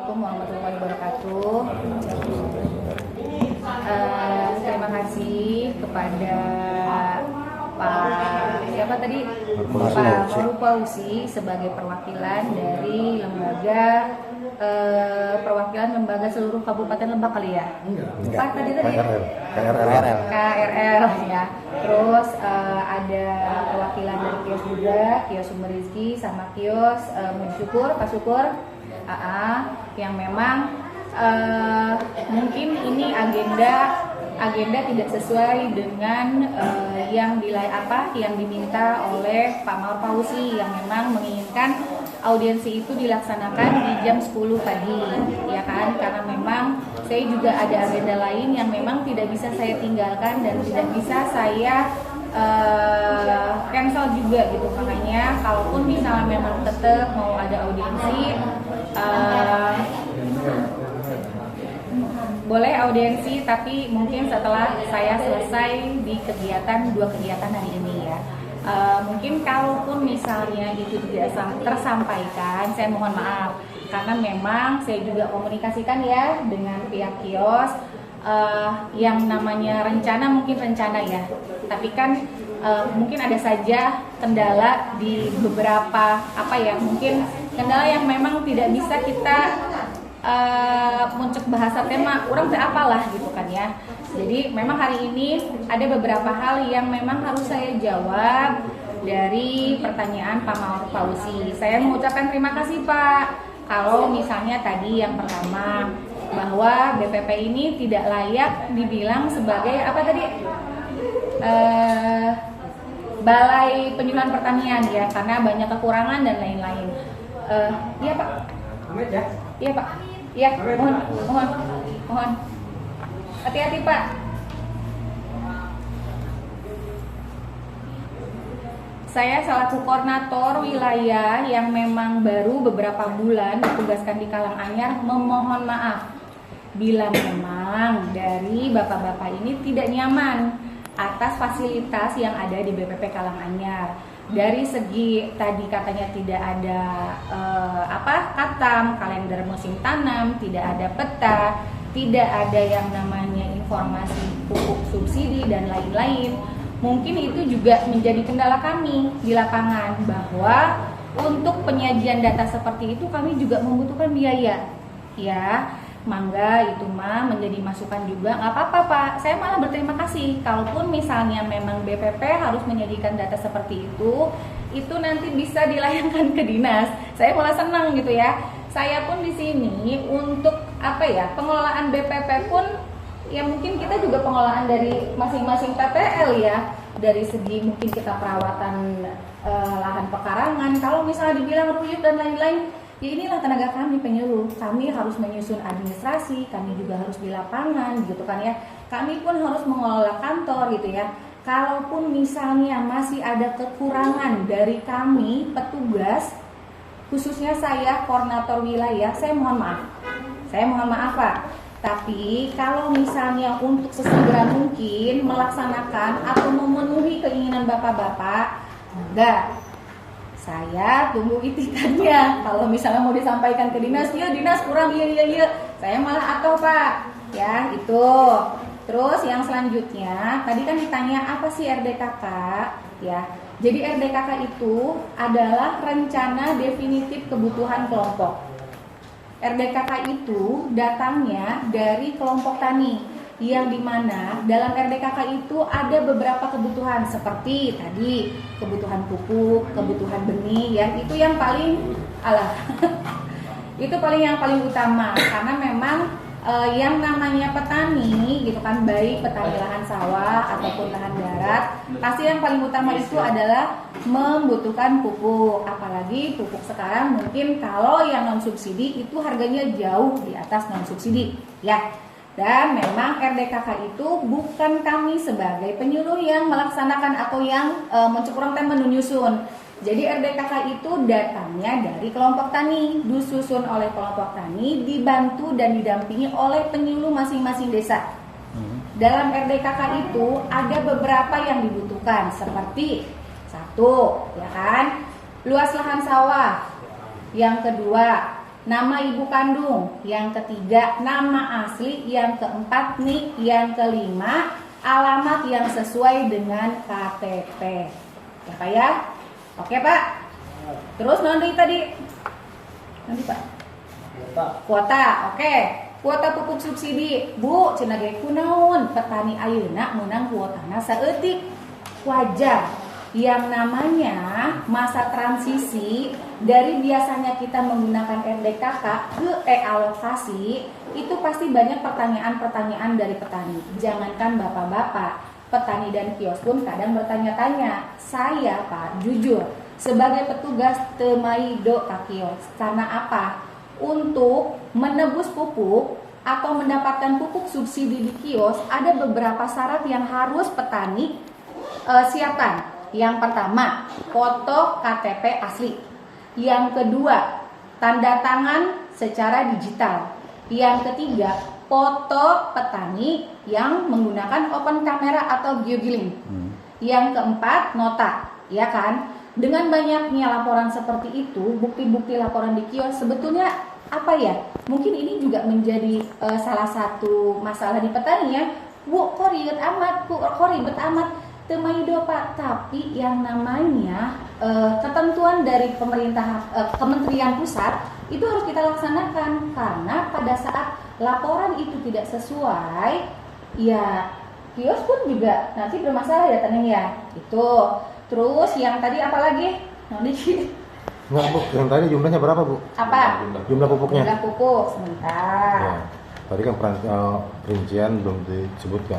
Assalamualaikum warahmatullahi wabarakatuh. Terima kasih kepada Pak siapa tadi? Pak Fauzi sebagai perwakilan dari lembaga perwakilan lembaga seluruh Kabupaten Lebak kali ya? Pak tadi KRL ya. Terus ada perwakilan dari kios juga, kios Sumber Rizki sama kios Syukur, Pak Syukur, yang memang mungkin ini agenda tidak sesuai dengan yang diminta oleh Pak Maur Fauzi yang memang menginginkan audiensi itu dilaksanakan di jam 10 pagi, ya kan? Karena memang saya juga ada agenda lain yang memang tidak bisa saya tinggalkan dan tidak bisa saya cancel juga gitu. Makanya kalaupun misalnya memang tetap mau ada audiensi, boleh audiensi, tapi mungkin setelah saya selesai di dua kegiatan hari ini ya. Mungkin kalaupun misalnya itu tidak tersampaikan, saya mohon maaf karena memang saya juga komunikasikan ya dengan pihak kios yang namanya mungkin rencana ya, tapi kan mungkin ada saja kendala di beberapa mungkin kendala yang memang tidak bisa kita muncul bahasa tema orang apalah gitu kan ya. Jadi memang hari ini ada beberapa hal yang memang harus saya jawab dari pertanyaan Pak Maur Fauzi. Saya mengucapkan terima kasih Pak. Kalau misalnya tadi yang pertama bahwa BPP ini tidak layak dibilang sebagai Balai Penyuluhan Pertanian ya, karena banyak kekurangan dan lain-lain. Iya Pak. Iya Pak. Ya, mohon. Hati-hati Pak. Saya selaku koordinator wilayah yang memang baru beberapa bulan ditugaskan di Karanganyar memohon maaf bila memang dari bapak-bapak ini tidak nyaman atas fasilitas yang ada di BPP Karanganyar. Dari segi tadi katanya tidak ada katam, kalender musim tanam, tidak ada peta, tidak ada yang namanya informasi pupuk subsidi dan lain-lain. Mungkin itu juga menjadi kendala kami di lapangan, bahwa untuk penyajian data seperti itu kami juga membutuhkan biaya. Ya, mangga itu menjadi masukan juga, nggak apa-apa Pak. Saya malah berterima kasih kalaupun misalnya memang BPP harus menyajikan data seperti itu nanti bisa dilayangkan ke dinas. Saya malah senang gitu ya. Saya pun di sini untuk pengelolaan BPP pun ya mungkin kita juga pengelolaan dari masing-masing PPL ya. Dari segi mungkin kita perawatan lahan pekarangan. Kalau misalnya dibilang ruyuk dan lain-lain, ya inilah tenaga kami penyuluh. Kami harus menyusun administrasi, kami juga harus di lapangan gitu kan ya. Kami pun harus mengelola kantor gitu ya. Kalaupun misalnya masih ada kekurangan dari kami petugas, khususnya saya koordinator wilayah, saya mohon maaf. Saya mohon maaf Pak. Tapi kalau misalnya untuk sesegera mungkin melaksanakan atau memenuhi keinginan bapak-bapak, enggak. Saya tunggu itikannya. Kalau misalnya mau disampaikan ke dinas, ya dinas kurang, iya. Saya malah atau Pak, ya itu. Terus yang selanjutnya, tadi kan ditanya apa sih RDKK, ya. Jadi RDKK itu adalah rencana definitif kebutuhan kelompok. RDKK itu datangnya dari kelompok tani, yang dimana dalam RDKK itu ada beberapa kebutuhan seperti tadi kebutuhan pupuk, kebutuhan benih ya, itu yang paling itu yang paling utama karena memang yang namanya petani gitu kan, baik petani lahan sawah ataupun lahan darat, pasti yang paling utama itu adalah membutuhkan pupuk. Apalagi pupuk sekarang mungkin kalau yang non subsidi itu harganya jauh di atas non subsidi ya. Dan memang RDKK itu bukan kami sebagai penyuluh yang melaksanakan atau yang mencukurang menyusun. Jadi RDKK itu datangnya dari kelompok tani, disusun oleh kelompok tani, dibantu dan didampingi oleh penyuluh masing-masing desa. Dalam RDKK itu ada beberapa yang dibutuhkan, seperti satu, ya kan, luas lahan sawah. Yang kedua, nama ibu kandung, yang ketiga nama asli, yang keempat nik, yang kelima alamat yang sesuai dengan KTP. Ya Pak ya? Oke Pak. Terus nanti Pak. Kuota, oke. Kuota pupuk subsidi, Bu, cenah ge kunaon petani ayeuna meunang kuotana saeutik. Wajar. Yang namanya masa transisi dari biasanya kita menggunakan RDKK ke e-alokasi, itu pasti banyak pertanyaan-pertanyaan dari petani. Jangankan bapak-bapak, petani dan kios pun kadang bertanya-tanya. Saya Pak, jujur, sebagai petugas temaido ka kios. Karena apa? Untuk menebus pupuk atau mendapatkan pupuk subsidi di kios, ada beberapa syarat yang harus petani siapkan. Yang pertama, foto KTP asli. Yang kedua, tanda tangan secara digital. Yang ketiga, foto petani yang menggunakan open camera atau geogiling. Yang keempat, nota, ya kan? Dengan banyaknya laporan seperti itu, bukti-bukti laporan di kios sebetulnya apa ya? Mungkin ini juga menjadi salah satu masalah di petani ya. Bu, kok ribet amat, Bu, kok ribet amat. Temaido Pak, tapi yang namanya ketentuan dari pemerintah Kementerian Pusat itu harus kita laksanakan, karena pada saat laporan itu tidak sesuai, ya kios pun juga nanti bermasalah ya Teneng ya. Itu. Terus yang tadi apa lagi? Enggak Bu, yang tadi jumlahnya berapa Bu? Apa? Jumlah pupuknya? Jumlah pupuk, sebentar. Ya, tadi kan perincian belum disebutkan.